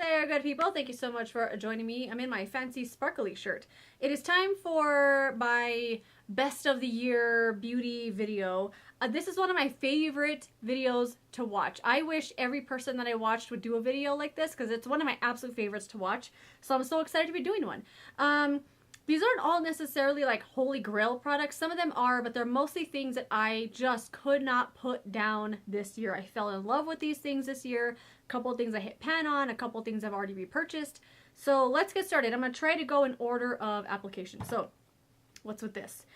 there, good people. Thank you so much for joining me. I'm in my fancy sparkly shirt. It is time for my best of the year beauty video. This is one of my favorite videos to watch. I wish every person that I watched would do a video like this because it's one of my absolute favorites to watch. So I'm so excited to be doing one. These aren't all necessarily like holy grail products. Some of them are, but they're mostly things that I just could not put down this year. I fell in love with these things this year. A couple of things I hit pan on, a couple of things I've already repurchased. So let's get started. I'm going to try to go in order of application. So what's with this?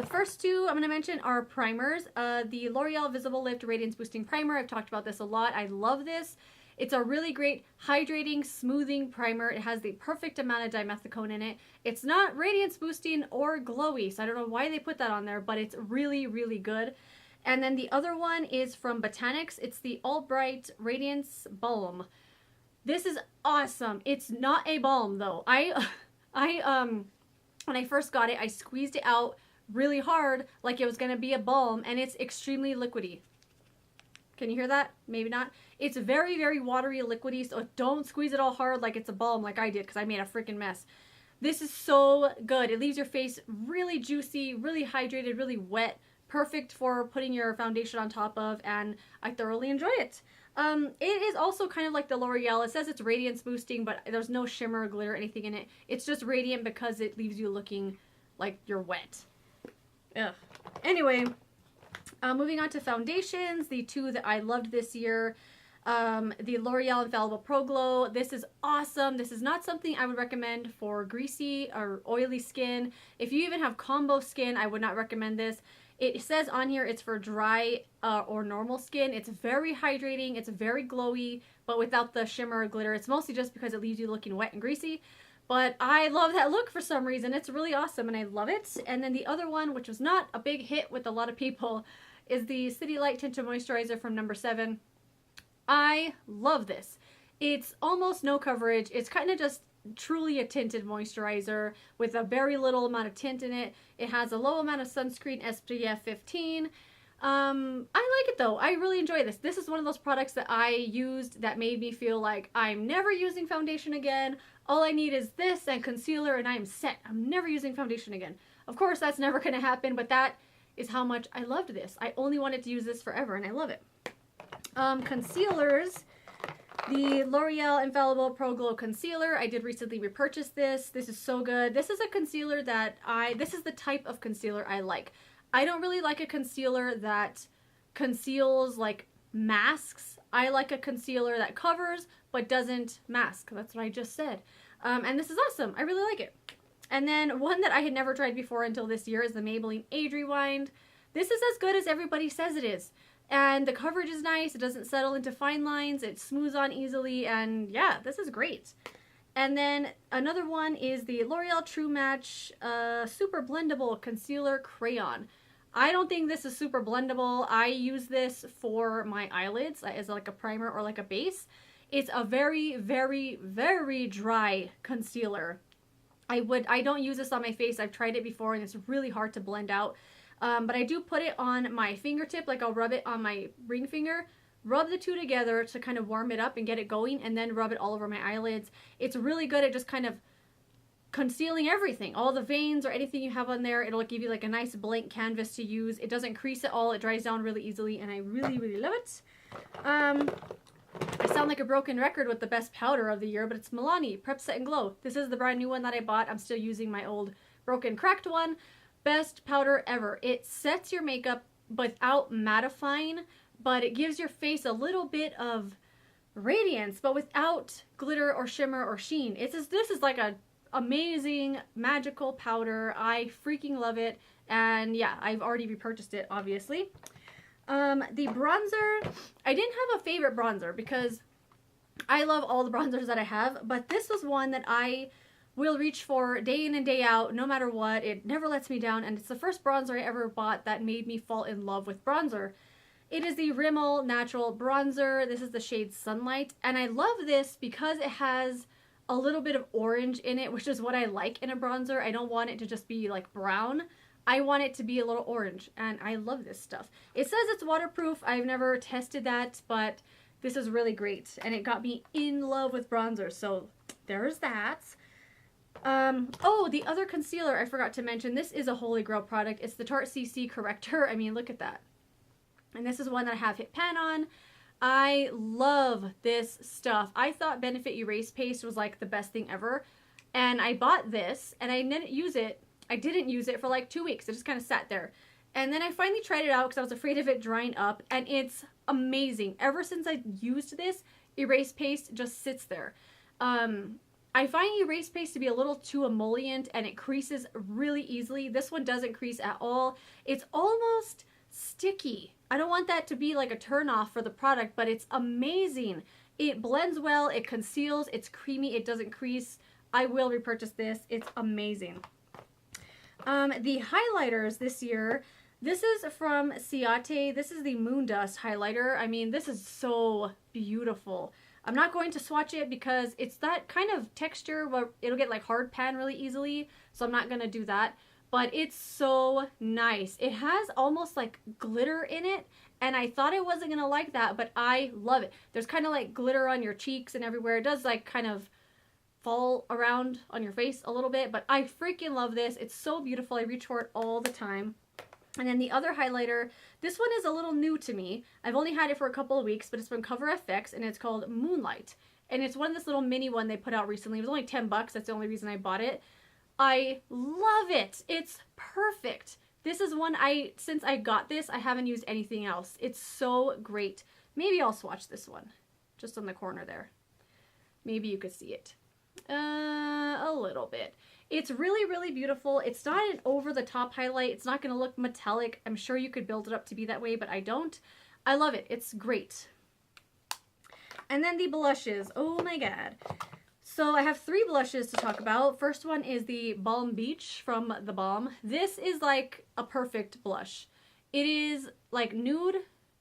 First two I'm going to mention are primers. The L'Oreal Visible Lift Radiance Boosting Primer. I've talked about this a lot. I love this. It's a really great hydrating, smoothing primer. It has the perfect amount of dimethicone in it. It's not radiance boosting or glowy, so I don't know why they put that on there, but it's really, really good. And then the other one is from Botanics. It's the All Bright Radiance Balm. This is awesome. It's not a balm though. When I first got it, I squeezed it out really hard like it was gonna be a balm, and it's extremely liquidy. Can you hear that? Maybe not. It's very, very watery, liquidy, so don't squeeze it all hard like it's a balm like I did because I made a freaking mess. This is so good. It leaves your face really juicy, really hydrated, really wet. Perfect for putting your foundation on top of, and I thoroughly enjoy it. It is also kind of like the L'Oreal. It says it's radiance boosting, but there's no shimmer or glitter or anything in it. It's just radiant because it leaves you looking like you're wet. Ugh. Anyway, moving on to foundations, the two that I loved this year, the L'Oreal Infallible Pro Glow. This is awesome. This is not something I would recommend for greasy or oily skin. If you even have combo skin, I would not recommend this. It says on here it's for dry or normal skin. It's very hydrating. It's very glowy, but without the shimmer or glitter. It's mostly just because it leaves you looking wet and greasy. But I love that look for some reason. It's really awesome and I love it. And then the other one, which was not a big hit with a lot of people, is the City Light Tinted Moisturizer from No. 7. I love this. It's almost no coverage. It's kind of just truly a tinted moisturizer with a very little amount of tint in it. It has a low amount of sunscreen, SPF 15. I like it though. I really enjoy this. This is one of those products that I used that made me feel like I'm never using foundation again. All I need is this and concealer and I'm set. I'm never using foundation again. Of course, that's never going to happen, but that is how much I loved this. I only wanted to use this forever and I love it. Concealers. The L'Oreal Infallible Pro Glow Concealer. I did recently repurchase this. This is so good. This is a concealer that this is the type of concealer I like. I don't really like a concealer that conceals like masks. I like a concealer that covers but doesn't mask. That's what I just said. And this is awesome. I really like it. And then one that I had never tried before until this year is the Maybelline Age Rewind. This is as good as everybody says it is. And the coverage is nice. It doesn't settle into fine lines. It smooths on easily. And yeah, this is great. And then another one is the L'Oreal True Match Super Blendable Concealer Crayon. I don't think this is super blendable. I use this for my eyelids as like a primer or like a base. It's a very, very, very dry concealer. I don't use this on my face. I've tried it before and it's really hard to blend out. But I do put it on my fingertip, like I'll rub it on my ring finger, rub the two together to kind of warm it up and get it going, and then rub it all over my eyelids. It's really good at just kind of concealing everything, all the veins or anything you have on there. It'll give you like a nice blank canvas to use. It doesn't crease at all. It dries down really easily, and I really, really love it. I sound like a broken record with the best powder of the year, but it's Milani Prep Set and Glow. This is the brand new one that I bought. I'm still using my old broken cracked one. Best powder ever. It sets your makeup without mattifying, but it gives your face a little bit of radiance, but without glitter or shimmer or sheen. This is like a amazing magical powder. I freaking love it. And yeah, I've already repurchased it, obviously. The bronzer, I didn't have a favorite bronzer because I love all the bronzers that I have, but this was one that I will reach for day in and day out, no matter what. It never lets me down, and it's the first bronzer I ever bought that made me fall in love with bronzer. It is the Rimmel Natural Bronzer. This is the shade Sunlight, and I love this because it has a little bit of orange in it, which is what I like in a bronzer. I don't want it to just be like brown. I want it to be a little orange, and I love this stuff. It says it's waterproof. I've never tested that, but This is really great, and it got me in love with bronzer, so there's that. Oh, the other concealer I forgot to mention. This is a holy grail product. It's the Tarte Cc Corrector. I mean, look at that. And this is one that I have hit pan on. I love this stuff. I thought Benefit Erase Paste was like the best thing ever. And I bought this, and I didn't use it. I didn't use it for like 2 weeks. It just kind of sat there. And then I finally tried it out because I was afraid of it drying up, and it's amazing. Ever since I used this, Erase Paste just sits there. I find Erase Paste to be a little too emollient, and it creases really easily. This one doesn't crease at all. It's almost sticky. I don't want that to be like a turn off for the product, but it's amazing. It blends well, it conceals, it's creamy, it doesn't crease. I will repurchase this. It's amazing. The highlighters this year, this is from Ciate. This is the Moondust Highlighter. I mean, this is so beautiful. I'm not going to swatch it because it's that kind of texture where it'll get like hard pan really easily, so I'm not going to do that. But it's so nice. It has almost like glitter in it, and I thought I wasn't going to like that, but I love it. There's kind of like glitter on your cheeks and everywhere. It does like kind of fall around on your face a little bit, but I freaking love this. It's so beautiful. I reach for it all the time. And then the other highlighter, this one is a little new to me. I've only had it for a couple of weeks, but it's from Cover FX, and it's called Moonlight. And it's one of this little mini one they put out recently. It was only 10 bucks. That's the only reason I bought it. I love it. It's perfect. This is one since I got this, I haven't used anything else. It's so great. Maybe I'll swatch this one, just on the corner there. Maybe you could see it. A little bit. It's really, really beautiful. It's not an over-the-top highlight. It's not going to look metallic. I'm sure you could build it up to be that way, but I don't. I love it. It's great. And then the blushes. Oh my god. So I have 3 blushes to talk about. First one is the Balm Beach from The Balm. This is like a perfect blush. It is like nude.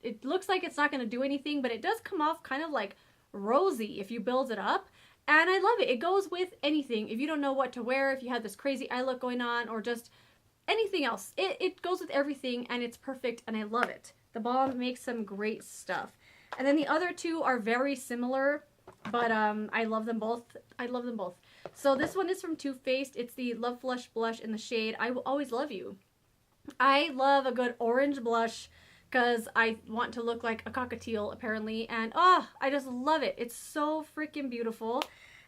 It looks like it's not going to do anything, but it does come off kind of like rosy if you build it up. And I love it. It goes with anything. If you don't know what to wear, if you have this crazy eye look going on, or just anything else. It goes with everything, and it's perfect, and I love it. The Balm makes some great stuff. And then the other 2 are very similar, but I love them both. I love them both. So this one is from Too Faced. It's the Love Flush blush in the shade I Will Always Love You. I love a good orange blush because I want to look like a cockatiel, apparently. And, oh, I just love it. It's so freaking beautiful.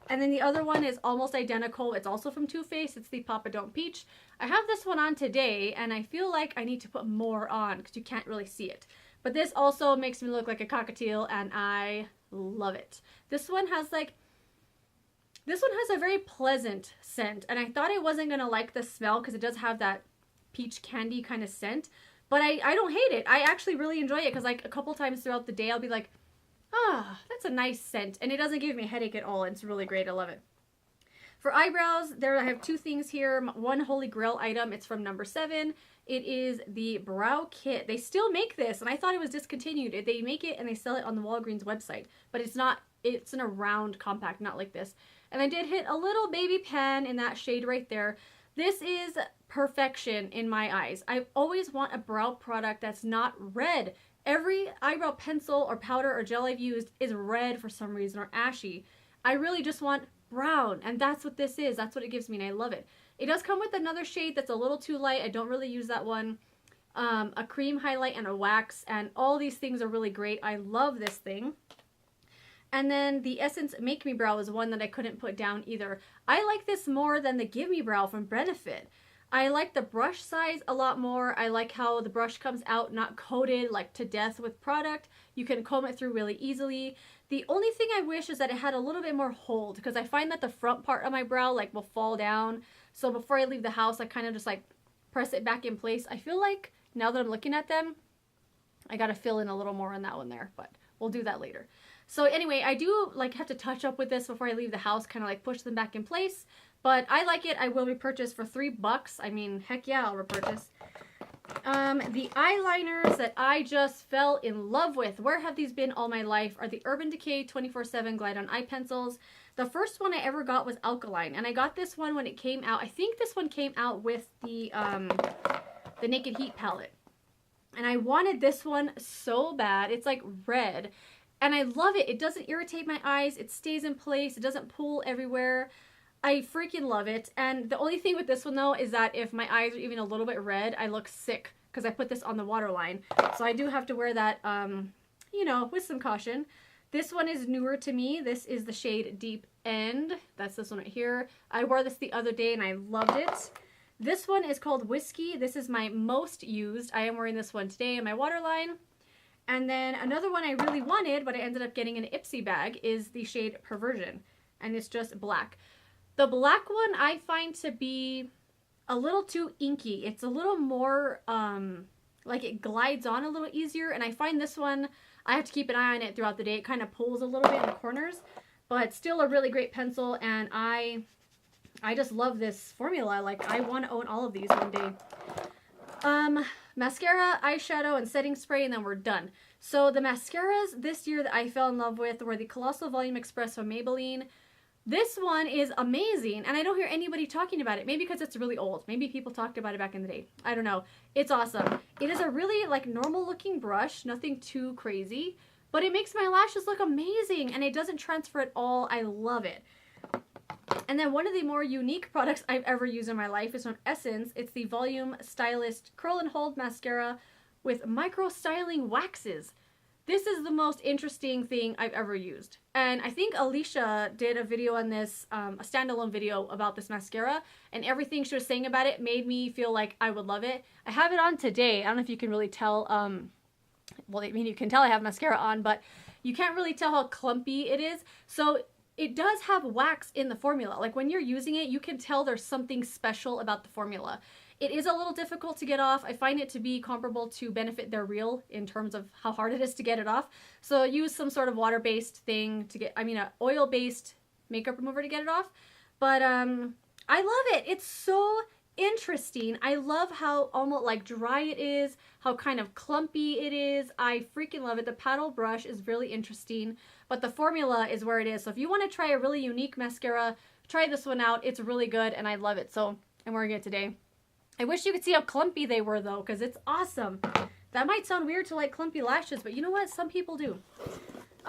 And then the other one is almost identical. It's also from Too Faced. It's the Papa Don't Peach. I have this one on today, and I feel like I need to put more on because you can't really see it. But this also makes me look like a cockatiel, and I love it. This one has a very pleasant scent, and I thought I wasn't going to like the smell because it does have that peach candy kind of scent. But I don't hate it. I actually really enjoy it because like a couple times throughout the day I'll be like, ah, that's a nice scent. And it doesn't give me a headache at all. It's really great. I love it. For eyebrows, I have 2 things here. One holy grail item. It's from No. 7. It is the Brow Kit. They still make this, and I thought it was discontinued. They make it and they sell it on the Walgreens website. But it's not, it's in a round compact, not like this. And I did hit a little baby pen in that shade right there. This is perfection in my eyes. I always want a brow product that's not red. Every eyebrow pencil or powder or gel I've used is red for some reason, or ashy. I really just want brown, and that's what this is. That's what it gives me, and I love it. It does come with another shade that's a little too light. I don't really use that one. A cream highlight and a wax, and all these things are really great. I love this thing. And then the Essence Make Me Brow is one that I couldn't put down either. I like this more than the GimMe Brow from Benefit. I like the brush size a lot more. I like how the brush comes out not coated like to death with product. You can comb it through really easily. The only thing I wish is that it had a little bit more hold, because I find that the front part of my brow like will fall down. So before I leave the house, I kind of just like press it back in place. I feel like now that I'm looking at them, I got to fill in a little more on that one there, but we'll do that later. So anyway, I do like have to touch up with this before I leave the house, kind of like push them back in place. But I like it. I will repurchase for $3. I mean, heck yeah, I'll repurchase. The eyeliners that I just fell in love with, where have these been all my life, are the Urban Decay 24/7 Glide On Eye Pencils. The first one I ever got was Alkaline, and I got this one when it came out. I think this one came out with the Naked Heat palette. And I wanted this one so bad. It's like red. And I love it. It doesn't irritate my eyes. It stays in place. It doesn't pull everywhere. I freaking love it. And the only thing with this one though is that if my eyes are even a little bit red, I look sick because I put this on the waterline. So I do have to wear that, you know, with some caution. This one is newer to me. This is the shade Deep End. That's this one right here. I wore this the other day and I loved it. This one is called Whiskey. This is my most used. I am wearing this one today in my waterline. And then another one I really wanted, but I ended up getting an Ipsy bag, is the shade Perversion. And it's just black. The black one I find to be a little too inky. It's a little more, like it glides on a little easier. And I find this one, I have to keep an eye on it throughout the day. It kind of pulls a little bit in the corners. But still a really great pencil. And I just love this formula. Like, I want to own all of these one day. Mascara, eyeshadow, and setting spray, and then we're done. So the mascaras this year that I fell in love with were the Colossal Volume Express from Maybelline. This one is amazing, and I don't hear anybody talking about it. Maybe because it's really old. Maybe people talked about it back in the day. I don't know. It's awesome. It is a really, like, normal-looking brush. Nothing too crazy. But it makes my lashes look amazing, and it doesn't transfer at all. I love it. And then one of the more unique products I've ever used in my life is from Essence. It's the Volume Stylist Curl and Hold Mascara with micro styling waxes. This is the most interesting thing I've ever used. And I think Alicia did a video on this, a standalone video about this mascara, and everything she was saying about it made me feel like I would love it. I have it on today. I don't know if you can really tell, well, I mean, you can tell I have mascara on, but you can't really tell how clumpy it is. So it does have wax in the formula. Like when you're using it, you can tell there's something special about the formula. It is a little difficult to get off. I find it to be comparable to Benefit They're Real in terms of how hard it is to get it off. So use some sort of water-based thing to get, I mean, an oil-based makeup remover to get it off. But I love it. It's so interesting. I love how almost like dry it is, how kind of clumpy it is. I freaking love it. The paddle brush is really interesting, but the formula is where it is. So if you want to try a really unique mascara, try this one out. It's really good and I love it. So I'm wearing it today. I wish you could see how clumpy they were though, because it's awesome. That might sound weird to like clumpy lashes, but you know what? Some people do.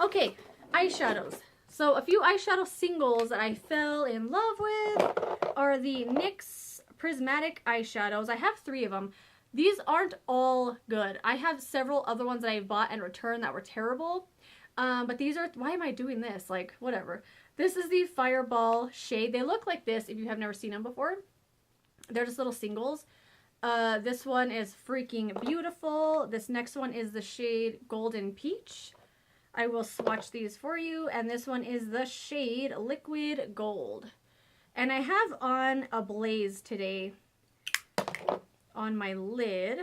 Okay, eyeshadows. So a few eyeshadow singles that I fell in love with are the NYX Prismatic Eyeshadows. I have 3 of them. These aren't all good. I have several other ones that I bought and returned that were terrible. But these are, why am I doing this? Like, whatever. This is the Fireball shade. They look like this if you have never seen them before. They're just little singles. This one is freaking beautiful. This next one is the shade Golden Peach. I will swatch these for you. And this one is the shade Liquid Gold. And I have on a Blaze today on my lid.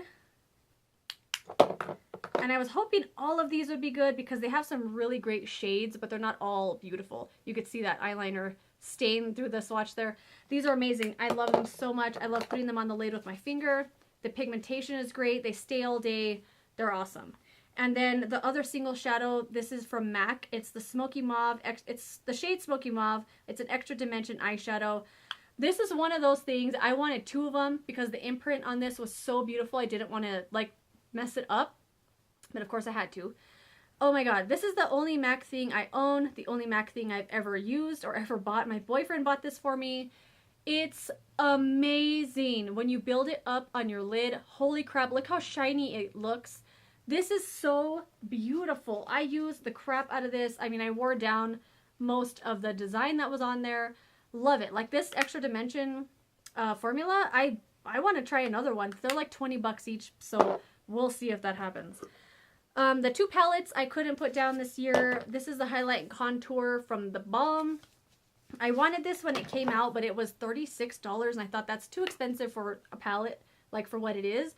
And I was hoping all of these would be good because they have some really great shades, but they're not all beautiful. You could see that eyeliner stain through the swatch there. These are amazing. I love them so much. I love putting them on the lid with my finger. The pigmentation is great. They stay all day. They're awesome. And then the other single shadow, this is from MAC. It's the Smokey Mob. It's the shade Smokey Mob. It's an extra dimension eyeshadow. This is one of those things. I wanted 2 of them because the imprint on this was so beautiful. I didn't want to like mess it up. But of course I had to. Oh my god, this is the only MAC thing I own. The only MAC thing I've ever used or ever bought. My boyfriend bought this for me. It's amazing. When you build it up on your lid, holy crap, look how shiny it looks. This is so beautiful. I used the crap out of this. I mean, I wore down most of the design that was on there. Love it. Like this extra dimension formula, I want to try another one. They're like 20 bucks each, so we'll see if that happens. The 2 palettes I couldn't put down this year. This is the Highlight and Contour from the Balm. I wanted this when it came out, but it was $36, and I thought that's too expensive for a palette, like for what it is.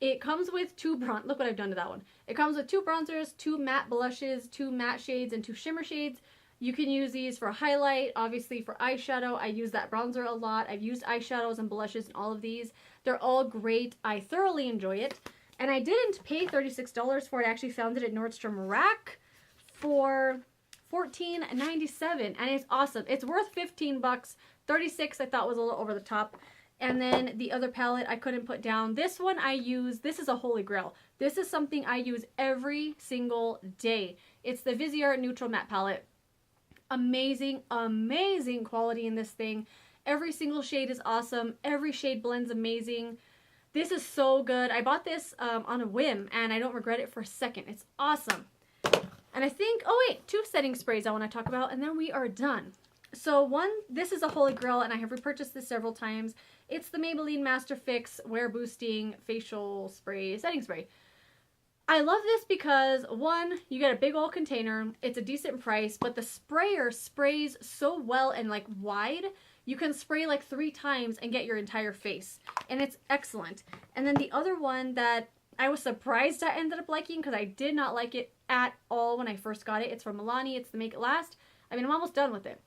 It comes with 2 bronze. Look what I've done to that one. It comes with 2 bronzers, 2 matte blushes, 2 matte shades, and 2 shimmer shades. You can use these for highlight, obviously for eyeshadow. I use that bronzer a lot. I've used eyeshadows and blushes in all of these. They're all great. I thoroughly enjoy it. And I didn't pay $36 for it. I actually found it at Nordstrom Rack for $14.97, and it's awesome. It's worth 15 bucks. 36 I thought was a little over the top. And then the other palette I couldn't put down. This one I use, this is a holy grail. This is something I use every single day. It's the Vizier Neutral Matte Palette. Amazing, amazing quality in this thing. Every single shade is awesome. Every shade blends amazing. This is so good. I bought this on a whim, and I don't regret it for a second. It's awesome. And I think, oh wait, 2 setting sprays I want to talk about, and then we are done. So one, this is a holy grail, and I have repurchased this several times. It's the Maybelline Master Fix Wear Boosting Facial Spray Setting Spray. I love this because, one, you get a big old container, it's a decent price, but the sprayer sprays so well and like wide, you can spray like 3 times and get your entire face, and it's excellent. And then the other one that I was surprised I ended up liking, because I did not like it at all when I first got it, it's from Milani, it's the Make It Last. I mean, I'm almost done with it.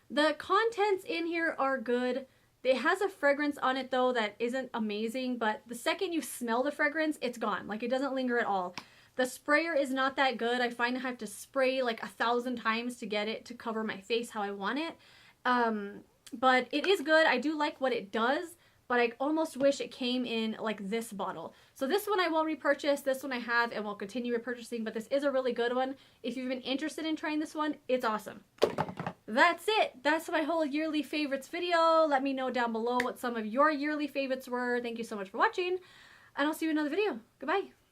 The contents in here are good. It has a fragrance on it though that isn't amazing, but the second you smell the fragrance, it's gone. Like, it doesn't linger at all. The sprayer is not that good. I find I have to spray like 1,000 times to get it to cover my face how I want it. But it is good. I do like what it does, but I almost wish it came in like this bottle. So this one I will repurchase. This one I have and will continue repurchasing, but this is a really good one. If you've been interested in trying this one, it's awesome. That's it. That's my whole yearly favorites video. Let me know down below what some of your yearly favorites were. Thank you so much for watching, and I'll see you in another video. Goodbye.